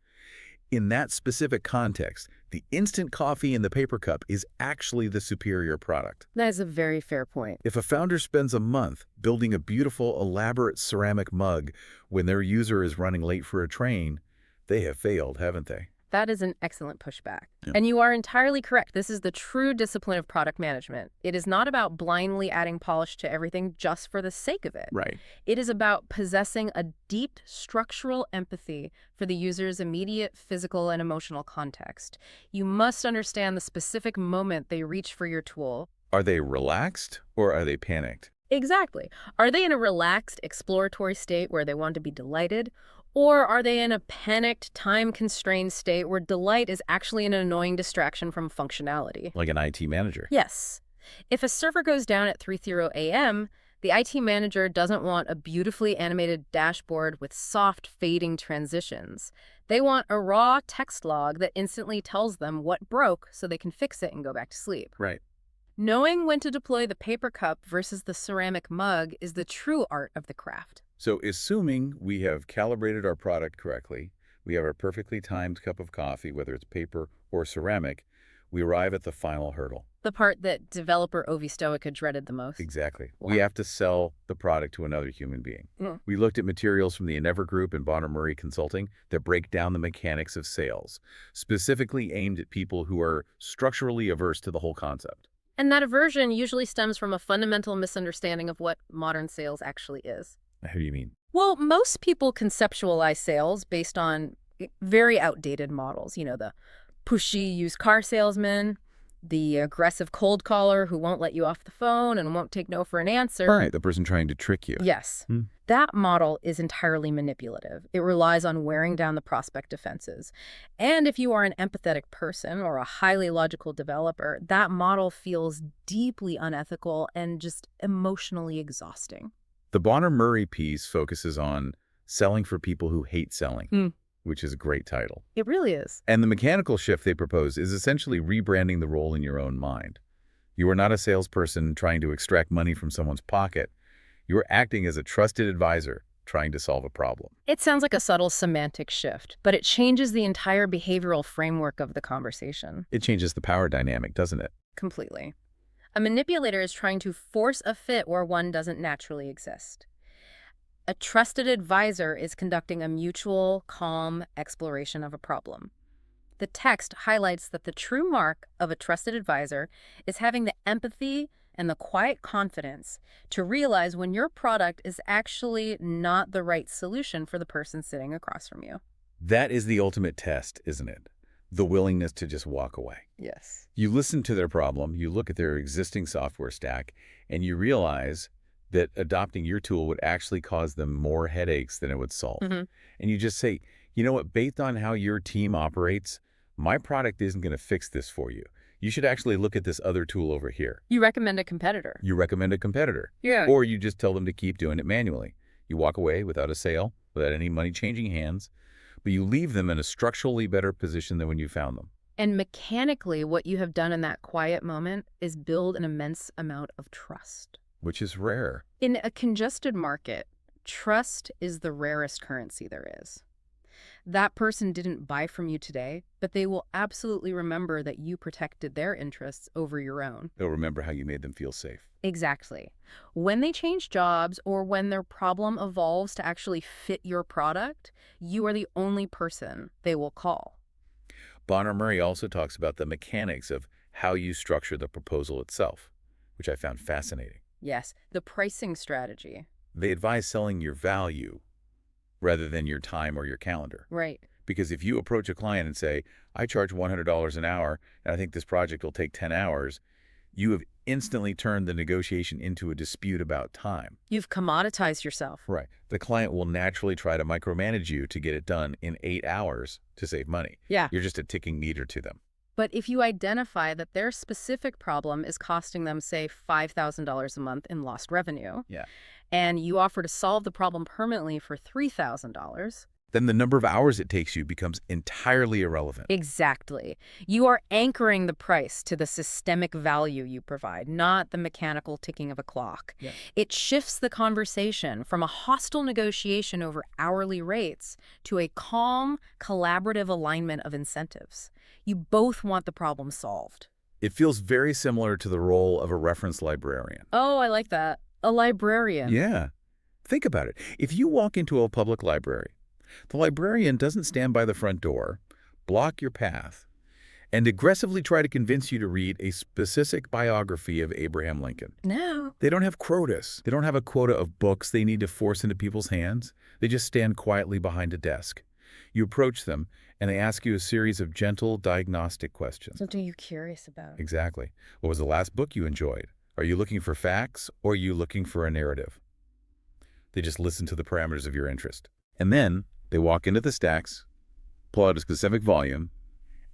In that specific context, the instant coffee in the paper cup is actually the superior product. That is a very fair point. If a founder spends a month building a beautiful, elaborate ceramic mug when their user is running late for a train, they have failed, haven't they? That is an excellent pushback. Yeah. And you are entirely correct. This is the true discipline of product management. It is not about blindly adding polish to everything just for the sake of it. Right. It is about possessing a deep structural empathy for the user's immediate physical and emotional context. You must understand the specific moment they reach for your tool. Are they relaxed or are they panicked? Exactly. Are they in a relaxed, exploratory state where they want to be delighted? Or are they in a panicked, time-constrained state where delight is actually an annoying distraction from functionality? Like an IT manager. Yes. If a server goes down at 3:30 a.m., the IT manager doesn't want a beautifully animated dashboard with soft, fading transitions. They want a raw text log that instantly tells them what broke so they can fix it and go back to sleep. Right. Knowing when to deploy the paper cup versus the ceramic mug is the true art of the craft. So assuming we have calibrated our product correctly, we have our perfectly timed cup of coffee, whether it's paper or ceramic, we arrive at the final hurdle. The part that developer Ovi Stoica dreaded the most. Exactly. Wow. We have to sell the product to another human being. We looked at materials from the Endeavor Group and Bonner Murray Consulting that break down the mechanics of sales, specifically aimed at people who are structurally averse to the whole concept. And that aversion usually stems from a fundamental misunderstanding of what modern sales actually is. How do you mean? Well, most people conceptualize sales based on very outdated models. You know, the pushy used car salesman, the aggressive cold caller who won't let you off the phone and won't take no for an answer. Right, the person trying to trick you. Yes. That model is entirely manipulative. It relies on wearing down the prospect defenses. And if you are an empathetic person or a highly logical developer, that model feels deeply unethical and just emotionally exhausting. The Bonner Murray piece focuses on selling for people who hate selling, which is a great title. It really is. And the mechanical shift they propose is essentially rebranding the role in your own mind. You are not a salesperson trying to extract money from someone's pocket. You are acting as a trusted advisor trying to solve a problem. It sounds like a subtle semantic shift, but it changes the entire behavioral framework of the conversation. It changes the power dynamic, doesn't it? Completely. A manipulator is trying to force a fit where one doesn't naturally exist. A trusted advisor is conducting a mutual, calm exploration of a problem. The text highlights that the true mark of a trusted advisor is having the empathy and the quiet confidence to realize when your product is actually not the right solution for the person sitting across from you. That is the ultimate test, isn't it? The willingness to just walk away. Yes. You listen to their problem, you look at their existing software stack, and you realize that adopting your tool would actually cause them more headaches than it would solve. And you just say, you know what, based on how your team operates, my product isn't going to fix this for you. You should actually look at this other tool over here. You recommend a competitor. You recommend a competitor. Yeah. Or you just tell them to keep doing it manually. You walk away without a sale, without any money changing hands, but you leave them in a structurally better position than when you found them. And mechanically, what you have done in that quiet moment is build an immense amount of trust. Which is rare. In a congested market, trust is the rarest currency there is. That person didn't buy from you today, but they will absolutely remember that you protected their interests over your own. They'll remember how you made them feel safe. Exactly. When they change jobs or when their problem evolves to actually fit your product, you are the only person they will call. Bonner Murray also talks about the mechanics of how you structure the proposal itself, which I found fascinating. Yes, the pricing strategy. They advise selling your value rather than your time or your calendar. Right. Because if you approach a client and say, I charge $100 an hour, and I think this project will take 10 hours, you have instantly turned the negotiation into a dispute about time. You've commoditized yourself. Right. The client will naturally try to micromanage you to get it done in 8 hours to save money. Yeah. You're just a ticking meter to them. But if you identify that their specific problem is costing them, say, $5,000 a month in lost revenue, and you offer to solve the problem permanently for $3,000, then the number of hours it takes you becomes entirely irrelevant. exactly. You are anchoring the price to the systemic value you provide, not the mechanical ticking of a clock. Yeah. It shifts the conversation from a hostile negotiation over hourly rates to a calm, collaborative alignment of incentives. You both want the problem solved. It feels very similar to the role of a reference librarian. Oh, I like that. A librarian. Yeah. Think about it. If you walk into a public library, the librarian doesn't stand by the front door, block your path, and aggressively try to convince you to read a specific biography of Abraham Lincoln. No. They don't have quotas. They don't have a quota of books they need to force into people's hands. They just stand quietly behind a desk. You approach them, and they ask you a series of gentle diagnostic questions. What are you curious about? Exactly. What was the last book you enjoyed? Are you looking for facts, or are you looking for a narrative? They just listen to the parameters of your interest. And then they walk into the stacks, pull out a specific volume,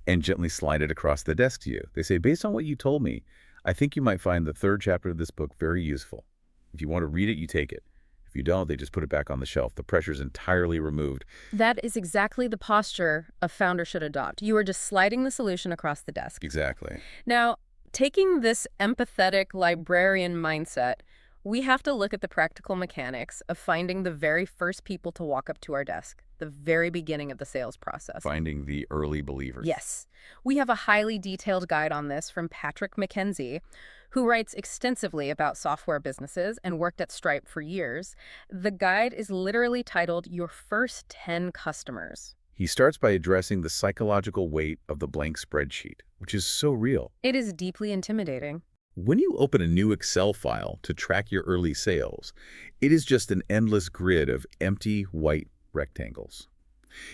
and gently slide it across the desk to you. They say, based on what you told me, I think you might find the third chapter of this book very useful. If you want to read it, you take it. If you don't, they just put it back on the shelf. The pressure is entirely removed. That is exactly the posture a founder should adopt. You are just sliding the solution across the desk. Exactly. Now, taking this empathetic librarian mindset, we have to look at the practical mechanics of finding the very first people to walk up to our desk, the very beginning of the sales process. Finding the early believers. Yes. We have a highly detailed guide on this from Patrick McKenzie, who writes extensively about software businesses and worked at Stripe for years. The guide is literally titled Your First 10 Customers. He starts by addressing the psychological weight of the blank spreadsheet, which is so real. It is deeply intimidating. When you open a new Excel file to track your early sales, it is just an endless grid of empty white rectangles.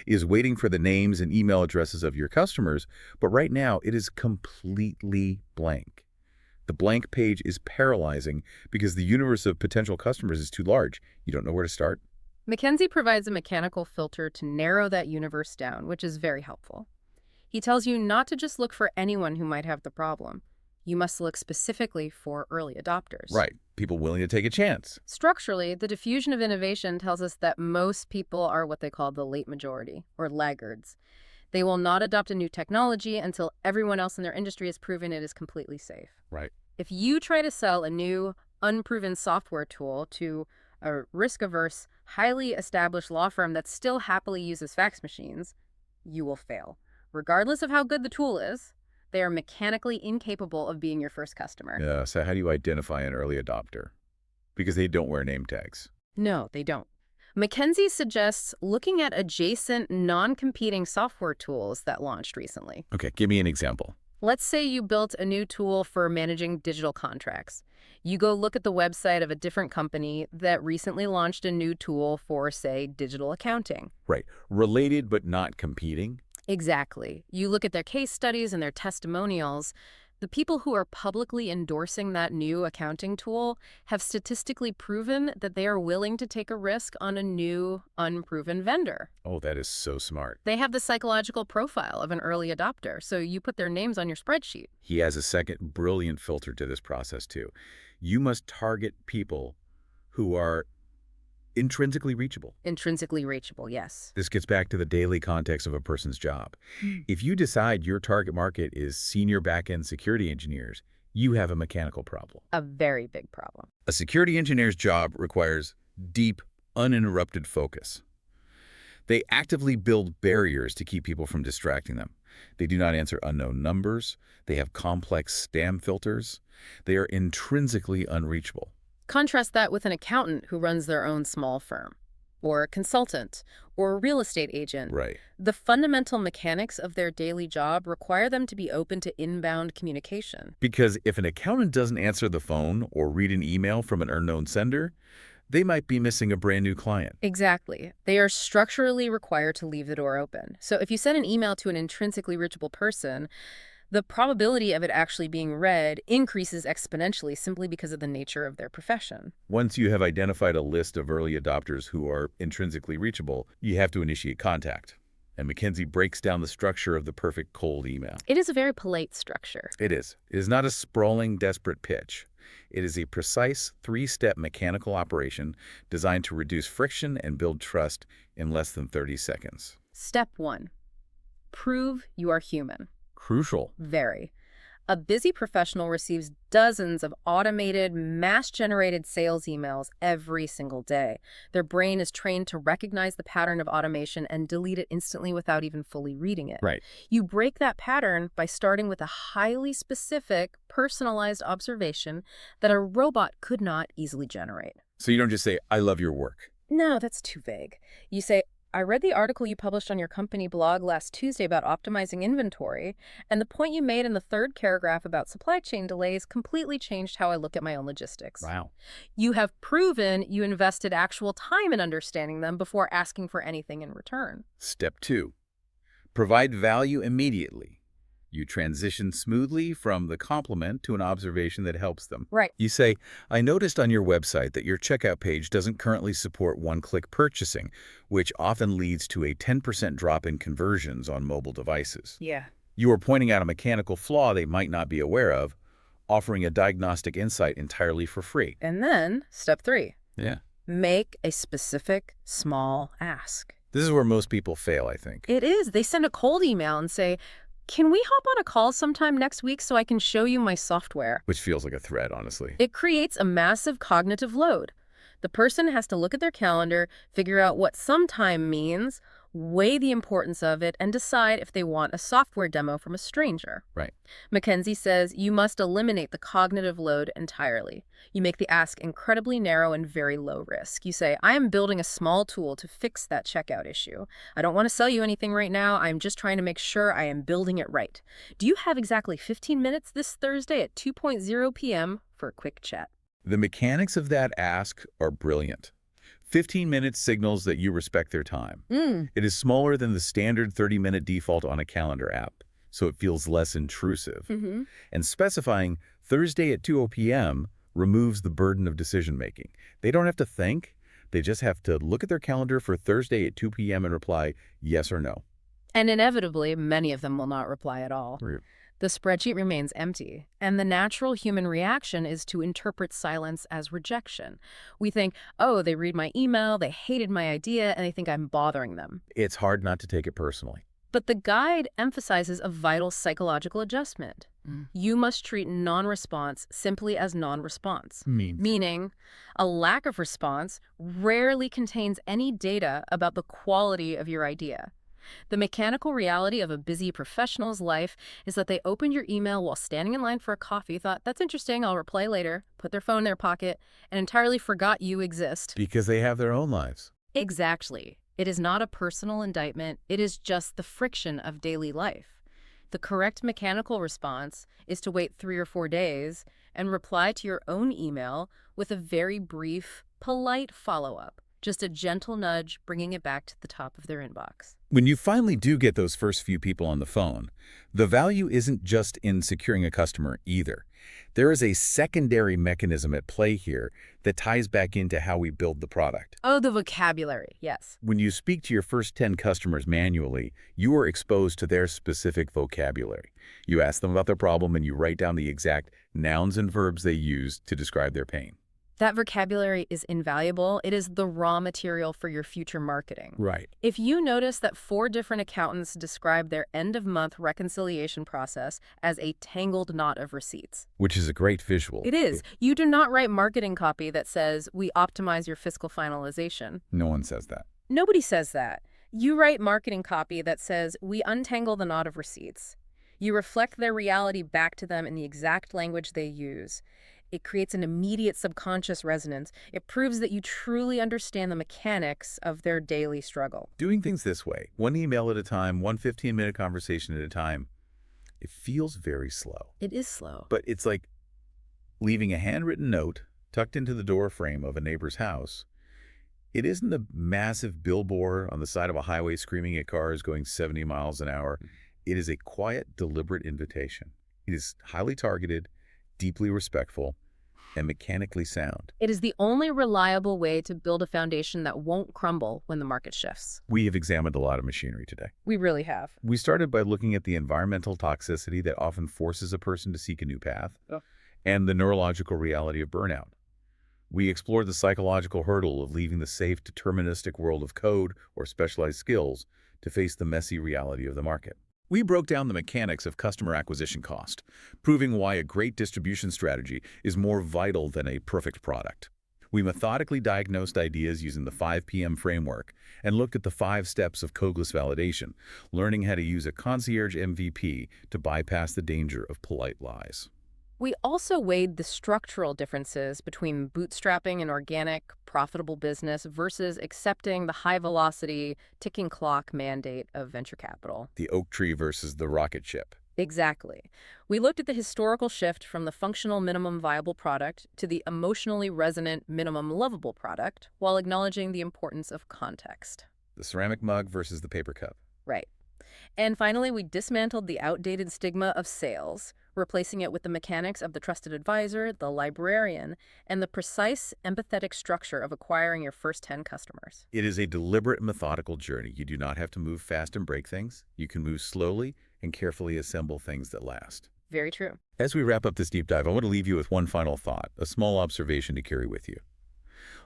It is waiting for the names and email addresses of your customers, but right now it is completely blank. The blank page is paralyzing because the universe of potential customers is too large. You don't know where to start. McKenzie provides a mechanical filter to narrow that universe down, which is very helpful. He tells you not to just look for anyone who might have the problem. You must look specifically for early adopters. Right. People willing to take a chance. Structurally, the diffusion of innovation tells us that most people are what they call the late majority, or laggards. They will not adopt a new technology until everyone else in their industry has proven it is completely safe. Right. If you try to sell a new, unproven software tool to a risk-averse, highly established law firm that still happily uses fax machines, you will fail. Regardless of how good the tool is, they are mechanically incapable of being your first customer. Yeah, so how do you identify an early adopter? Because they don't wear name tags. No, they don't. McKenzie suggests looking at adjacent, non-competing software tools that launched recently. Okay, give me an example. Let's say you built a new tool for managing digital contracts. You go look at the website of a different company that recently launched a new tool for, say, digital accounting. Right. Related but not competing. Exactly. You look at their case studies and their testimonials. The people who are publicly endorsing that new accounting tool have statistically proven that they are willing to take a risk on a new, unproven vendor. Oh, that is so smart. They have the psychological profile of an early adopter, so you put their names on your spreadsheet. He has a second brilliant filter to this process, too. You must target people who are intrinsically reachable. Intrinsically reachable, yes. This gets back to the daily context of a person's job. If you decide your target market is senior back-end security engineers, you have a mechanical problem. A very big problem. A security engineer's job requires deep, uninterrupted focus. They actively build barriers to keep people from distracting them. They do not answer unknown numbers. They have complex spam filters. They are intrinsically unreachable. Contrast that with an accountant who runs their own small firm, or a consultant, or a real estate agent. Right. The fundamental mechanics of their daily job require them to be open to inbound communication. Because if an accountant doesn't answer the phone or read an email from an unknown sender, they might be missing a brand new client. Exactly. They are structurally required to leave the door open. So if you send an email to an intrinsically reachable person, the probability of it actually being read increases exponentially simply because of the nature of their profession. Once you have identified a list of early adopters who are intrinsically reachable, you have to initiate contact. And McKinsey breaks down the structure of the perfect cold email. It is a very polite structure. It is. It is not a sprawling, desperate pitch. It is a precise three-step mechanical operation designed to reduce friction and build trust in less than 30 seconds. Step 1. Prove you are human. Crucial. Very. A busy professional receives dozens of automated, mass-generated sales emails every single day. Their brain is trained to recognize the pattern of automation and delete it instantly without even fully reading it. Right. You break that pattern by starting with a highly specific, personalized observation that a robot could not easily generate. So you don't just say, "I love your work." No, that's too vague. You say, I read the article you published on your company blog last Tuesday about optimizing inventory, and the point you made in the third paragraph about supply chain delays completely changed how I look at my own logistics. Wow. You have proven you invested actual time in understanding them before asking for anything in return. Step 2. Provide value immediately. You transition smoothly from the compliment to an observation that helps them. Right. You say, "I noticed on your website that your checkout page doesn't currently support one-click purchasing, which often leads to a 10% drop in conversions on mobile devices." Yeah. You are pointing out a mechanical flaw they might not be aware of, offering a diagnostic insight entirely for free. And then, step 3. Yeah. Make a specific, small ask. This is where most people fail, I think. It is. They send a cold email and say, can we hop on a call sometime next week so I can show you my software? Which feels like a threat, honestly. It creates a massive cognitive load. The person has to look at their calendar, figure out what sometime means, weigh the importance of it, and decide if they want a software demo from a stranger. Right. McKinsey says you must eliminate the cognitive load entirely. You make the ask incredibly narrow and very low risk. You say, I am building a small tool to fix that checkout issue. I don't want to sell you anything right now. I'm just trying to make sure I am building it right. Do you have exactly 15 minutes this Thursday at 2:00 p.m. for a quick chat? The mechanics of that ask are brilliant. 15 minutes signals that you respect their time. It is smaller than the standard 30-minute default on a calendar app, so it feels less intrusive. And specifying Thursday at 2:00 p.m. removes the burden of decision-making. They don't have to think. They just have to look at their calendar for Thursday at 2 p.m. and reply yes or no. And inevitably, many of them will not reply at all. Right. The spreadsheet remains empty, and the natural human reaction is to interpret silence as rejection. We think, oh, they read my email, they hated my idea, and they think I'm bothering them. It's hard not to take it personally. But the guide emphasizes a vital psychological adjustment. You must treat non-response simply as non-response. Meaning, a lack of response rarely contains any data about the quality of your idea. The mechanical reality of a busy professional's life is that they opened your email while standing in line for a coffee, thought, that's interesting, I'll reply later, put their phone in their pocket, and entirely forgot you exist. Because they have their own lives. Exactly. It is not a personal indictment. It is just the friction of daily life. The correct mechanical response is to wait 3 or 4 days and reply to your own email with a very brief, polite follow-up. Just a gentle nudge, bringing it back to the top of their inbox. When you finally do get those first few people on the phone, the value isn't just in securing a customer either. There is a secondary mechanism at play here that ties back into how we build the product. Oh, the vocabulary, yes. When you speak to your first 10 customers manually, you are exposed to their specific vocabulary. You ask them about their problem and you write down the exact nouns and verbs they use to describe their pain. That vocabulary is invaluable. It is the raw material for your future marketing. Right. If you notice that 4 different accountants describe their end-of-month reconciliation process as a tangled knot of receipts. Which is a great visual. It is. You do not write marketing copy that says, "We optimize your fiscal finalization." No one says that. Nobody says that. You write marketing copy that says, "We untangle the knot of receipts." You reflect their reality back to them in the exact language they use. It creates an immediate subconscious resonance. It proves that you truly understand the mechanics of their daily struggle. Doing things this way, one email at a time, one 15-minute conversation at a time, it feels very slow. It is slow. But it's like leaving a handwritten note tucked into the door frame of a neighbor's house. It isn't a massive billboard on the side of a highway screaming at cars going 70 miles an hour. It is a quiet, deliberate invitation. It is highly targeted, deeply respectful, and mechanically sound. It is the only reliable way to build a foundation that won't crumble when the market shifts. We have examined a lot of machinery today. We really have. We started by looking at the environmental toxicity that often forces a person to seek a new path, and the neurological reality of burnout. We explored the psychological hurdle of leaving the safe, deterministic world of code or specialized skills to face the messy reality of the market. We broke down the mechanics of customer acquisition cost, proving why a great distribution strategy is more vital than a perfect product. We methodically diagnosed ideas using the 5 PM framework and looked at the 5 steps of codeless validation, learning how to use a concierge MVP to bypass the danger of polite lies. We also weighed the structural differences between bootstrapping an organic, profitable business versus accepting the high-velocity, ticking clock mandate of venture capital. The oak tree versus the rocket ship. Exactly. We looked at the historical shift from the functional minimum viable product to the emotionally resonant minimum lovable product while acknowledging the importance of context. The ceramic mug versus the paper cup. Right. And finally, we dismantled the outdated stigma of sales, replacing it with the mechanics of the trusted advisor, the librarian, and the precise, empathetic structure of acquiring your first 10 customers. It is a deliberate, methodical journey. You do not have to move fast and break things. You can move slowly and carefully assemble things that last. Very true. As we wrap up this deep dive, I want to leave you with one final thought, a small observation to carry with you.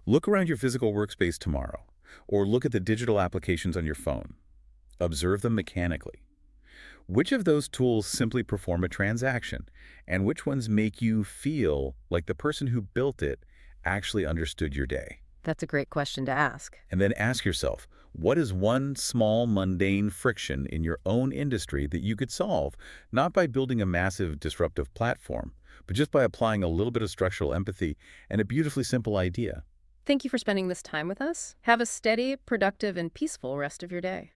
Look around your physical workspace tomorrow, or look at the digital applications on your phone. Observe them mechanically. Which of those tools simply perform a transaction, and which ones make you feel like the person who built it actually understood your day? That's a great question to ask. And then ask yourself, what is one small, mundane friction in your own industry that you could solve, not by building a massive, disruptive platform, but just by applying a little bit of structural empathy and a beautifully simple idea? Thank you for spending this time with us. Have a steady, productive, and peaceful rest of your day.